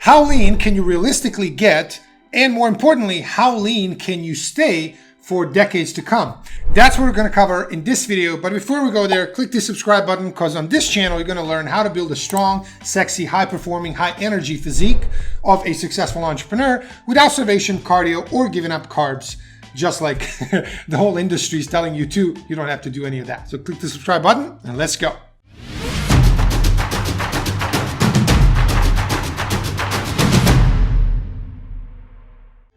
How lean can you realistically get? And more importantly, how lean can you stay for decades to come? That's what we're going to cover in this video. But before we go there, click the subscribe button, because on this channel, you're going to learn how to build a strong, sexy, high-performing, high-energy physique of a successful entrepreneur without starvation, cardio, or giving up carbs. Just like the whole industry is telling you to, you don't have to do any of that. So click the subscribe button and let's go.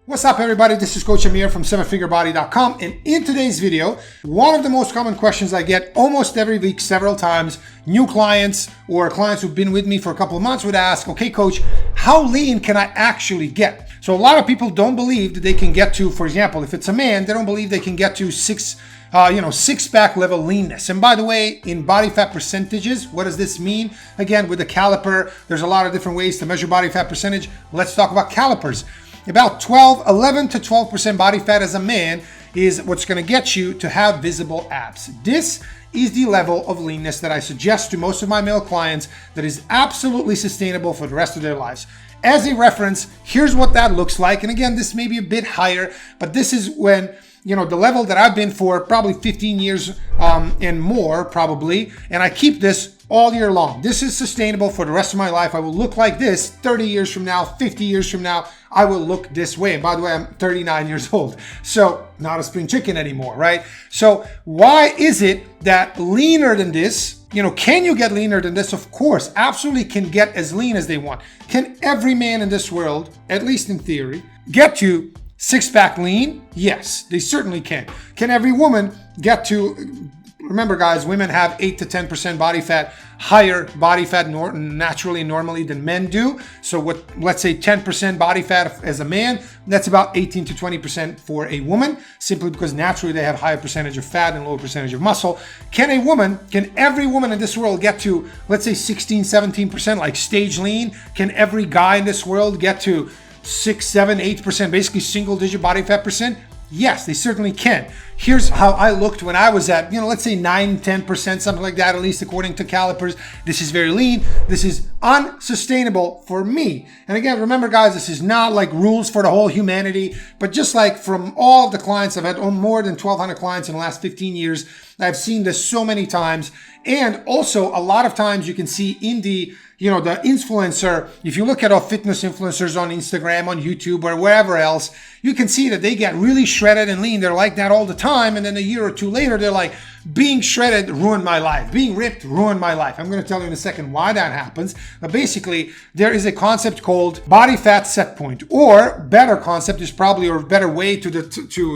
What's up, everybody? This is Coach Amir from 7figurebody.com, and in today's video, one of the most common questions I get almost every week, several times, new clients or clients who've been with me for a couple of months would ask, okay, coach, how lean can I actually get? So a lot of people don't believe that they can get to, for example, if it's a man, they don't believe they can get to six-pack level leanness. And by the way, in body fat percentages, what does this mean? Again, with the caliper, there's a lot of different ways to measure body fat percentage. Let's talk about calipers. About 11 to 12% body fat as a man is what's going to get you to have visible abs. This is the level of leanness that I suggest to most of my male clients that is absolutely sustainable for the rest of their lives. As a reference, here's what that looks like. And again, this may be a bit higher, but this is when, the level that I've been for probably 15 years and more probably. And I keep this all year long. This is sustainable for the rest of my life. I will look like this 30 years from now, 50 years from now. I will look this way. And by the way, I'm 39 years old. So not a spring chicken anymore, right? So why is it that leaner than this, can you get leaner than this? Of course, absolutely can get as lean as they want. Can every man in this world, at least in theory, get to six-pack lean? Yes, they certainly can. Can every woman get to, remember guys, women have 8 to 10% body fat, higher body fat naturally and normally than men do. So let's say 10% body fat as a man, that's about 18 to 20% for a woman, simply because naturally they have higher percentage of fat and lower percentage of muscle. Can every woman in this world get to, let's say 16, 17%, like stage lean? Can every guy in this world get to 6, 7, 8%, basically single digit body fat percent? Yes, they certainly can. Here's how I looked when I was at, let's say 9, 10%, something like that, at least according to calipers. This is very lean. This is unsustainable for me. And again, remember guys, this is not like rules for the whole humanity, but just like from all of the clients, I've had more than 1,200 clients in the last 15 years. I've seen this so many times. And also a lot of times you can see in the influencer, if you look at all fitness influencers on Instagram, on YouTube, or wherever else, you can see that they get really shredded and lean. They're like that all the time. And then a year or two later, they're like, being shredded ruined my life. Being ripped ruined my life. I'm going to tell you in a second why that happens. But basically, there is a concept called body fat set point, or better concept is probably, or better way to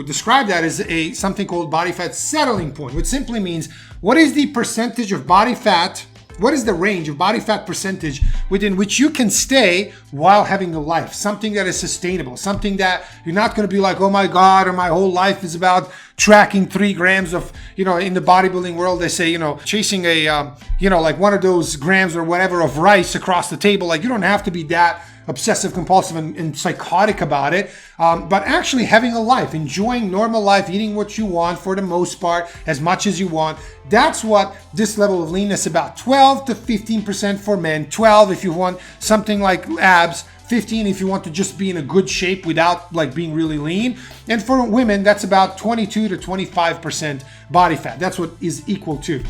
describe that is something called body fat settling point, which simply means what is the percentage of body fat, what is the range of body fat percentage within which you can stay while having a life, something that is sustainable, something that you're not going to be like, oh my God, or my whole life is about tracking 3 grams of, in the bodybuilding world, they say, chasing a, like one of those grams or whatever of rice across the table. Like you don't have to be that obsessive compulsive and psychotic about it, but actually having a life, enjoying normal life, eating what you want for the most part, as much as you want. That's what this level of leanness is about. 12 to 15% for men, 12 if you want something like abs, 15 if you want to just be in a good shape without like being really lean. And for women, that's about 22 to 25% body fat. That's what is equal to.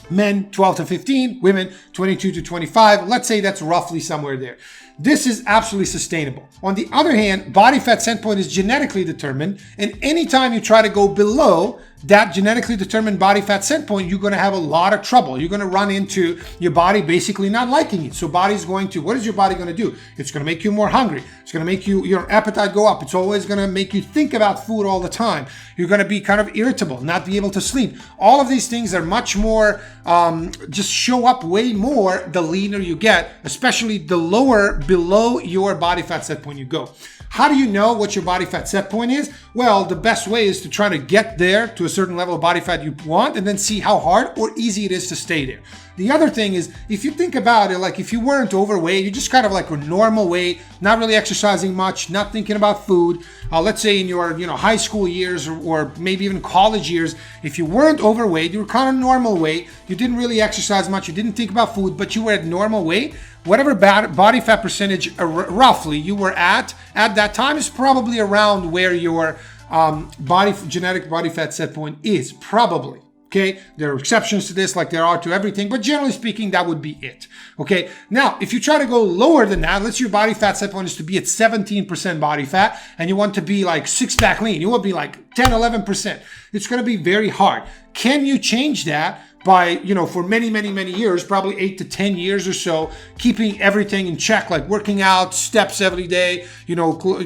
Men 12 to 15, women 22 to 25. Let's say that's roughly somewhere there. This is absolutely sustainable. On the other hand, body fat set point is genetically determined, and anytime you try to go below that genetically determined body fat set point, you're going to have a lot of trouble. You're going to run into your body basically not liking it. So body's going to, what is your body going to do? It's going to make you more hungry. It's going to make your appetite go up. It's always going to make you think about food all the time. You're going to be kind of irritable, not be able to sleep. All of these things are much more, just show up way more the leaner you get, especially the lower below your body fat set point you go. How do you know what your body fat set point is? Well, the best way is to try to get there to a certain level of body fat you want and then see how hard or easy it is to stay there. The other thing is, if you think about it, like if you weren't overweight, you're just kind of like a normal weight, not really exercising much, not thinking about food. Let's say in your high school years or maybe even college years, if you weren't overweight, you were kind of normal weight, you didn't really exercise much, you didn't think about food, but you were at normal weight, whatever body fat percentage roughly you were at that time is probably around where your genetic body fat set point is, probably. Okay, there are exceptions to this, like there are to everything, but generally speaking, that would be it. Okay, now if you try to go lower than that, let's say your body fat set point is to be at 17% body fat, and you want to be like six-pack lean, you want to be like 10, 11%. It's going to be very hard. Can you change that by, for many, many, many years, probably 8 to 10 years or so, keeping everything in check, like working out, steps every day,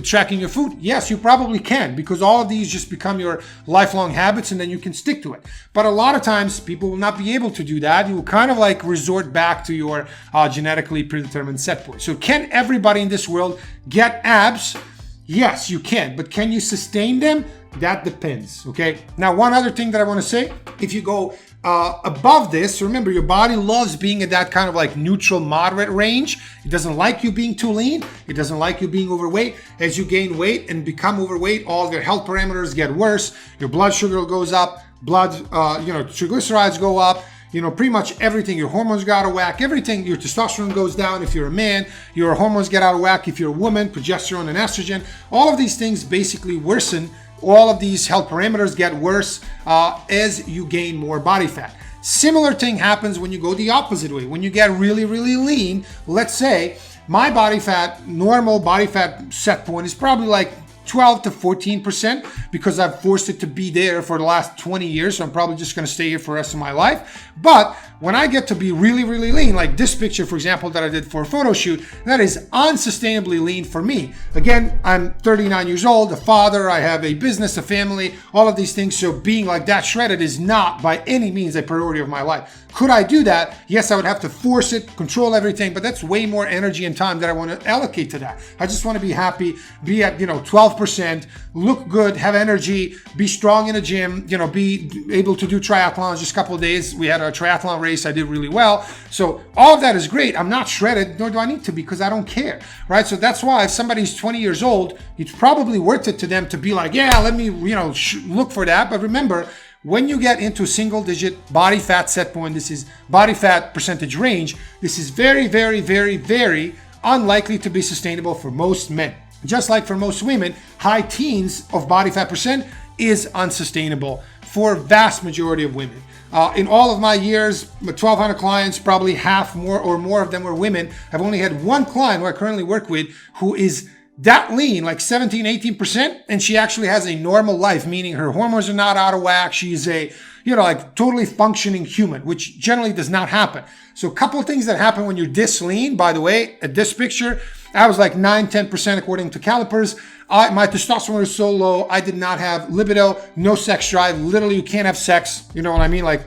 tracking your food? Yes, you probably can, because all of these just become your lifelong habits and then you can stick to it. But a lot of times people will not be able to do that. You will kind of like resort back to your genetically predetermined set point. So can everybody in this world get abs? Yes, you can, but can you sustain them? That depends, okay? Now, one other thing that I want to say, if you go above this, remember your body loves being at that kind of like neutral, moderate range. It doesn't like you being too lean. It doesn't like you being overweight. As you gain weight and become overweight, all of your health parameters get worse. Your blood sugar goes up, triglycerides go up. Pretty much everything, your hormones go out of whack, everything, your testosterone goes down if you're a man, your hormones get out of whack if you're a woman, progesterone and estrogen, all of these things basically worsen. All of these health parameters get worse as you gain more body fat. Similar thing happens when you go the opposite way. When you get really, really lean, let's say my normal body fat set point is probably like 12 to 14% because I've forced it to be there for the last 20 years. So I'm probably just going to stay here for the rest of my life. But when I get to be really, really lean, like this picture, for example, that I did for a photo shoot, that is unsustainably lean for me. Again, I'm 39 years old, a father, I have a business, a family, all of these things. So being like that shredded is not by any means a priority of my life. Could I do that? Yes, I would have to force it, control everything, but that's way more energy and time that I want to allocate to that. I just want to be happy, be at 12%, look good, have energy, be strong in the gym, be able to do triathlons. Just a couple of days, we had a triathlon race. I did really well. So all of that is great. I'm not shredded, nor do I need to be, because I don't care, right? So that's why if somebody's 20 years old, it's probably worth it to them to be like, yeah, let me, look for that. But remember, when you get into single digit body fat set point, this is body fat percentage range, this is very, very, very, very unlikely to be sustainable for most men. Just like for most women, high teens of body fat percent is unsustainable for vast majority of women. In all of my years, 1,200 clients, probably half or more of them were women. I've only had one client who I currently work with who is that lean, like 17, 18%, and she actually has a normal life, meaning her hormones are not out of whack. She's a, like totally functioning human, which generally does not happen. So a couple of things that happen when you're this lean, by the way, at this picture, I was like 9, 10% according to calipers. My testosterone was so low, I did not have libido, no sex drive. Literally, you can't have sex. You know what I mean? Like,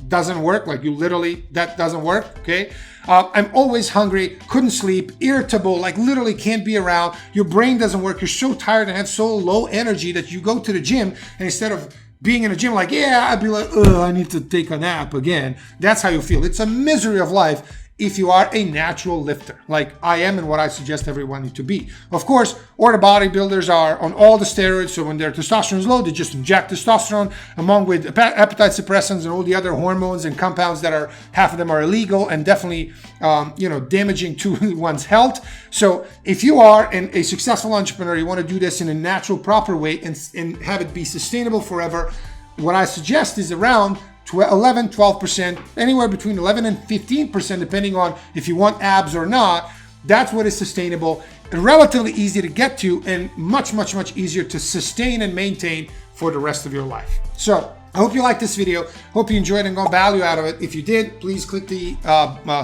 doesn't work. Like that doesn't work. Okay. I'm always hungry, couldn't sleep, irritable, like literally can't be around. Your brain doesn't work. You're so tired and have so low energy that you go to the gym, and instead of being in a gym like, yeah, I'd be like, I need to take a nap again. That's how you feel. It's a misery of life if you are a natural lifter, like I am and what I suggest everyone to be. Of course, or the bodybuilders are on all the steroids, so when their testosterone is low, they just inject testosterone along with appetite suppressants and all the other hormones and compounds that are, half of them are illegal and definitely, damaging to one's health. So if you are a successful entrepreneur, you want to do this in a natural, proper way and have it be sustainable forever, what I suggest is around 11, 12%, anywhere between 11 and 15%, depending on if you want abs or not. That's what is sustainable, and relatively easy to get to, and much, much, much easier to sustain and maintain for the rest of your life. So I hope you liked this video. Hope you enjoyed and got value out of it. If you did, please click the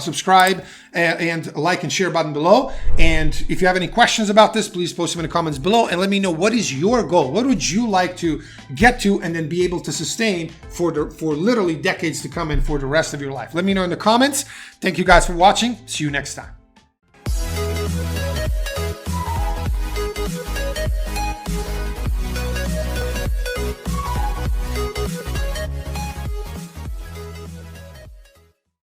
subscribe and like and share button below. And if you have any questions about this, please post them in the comments below and let me know, what is your goal? What would you like to get to and then be able to sustain for literally decades to come and for the rest of your life? Let me know in the comments. Thank you guys for watching. See you next time.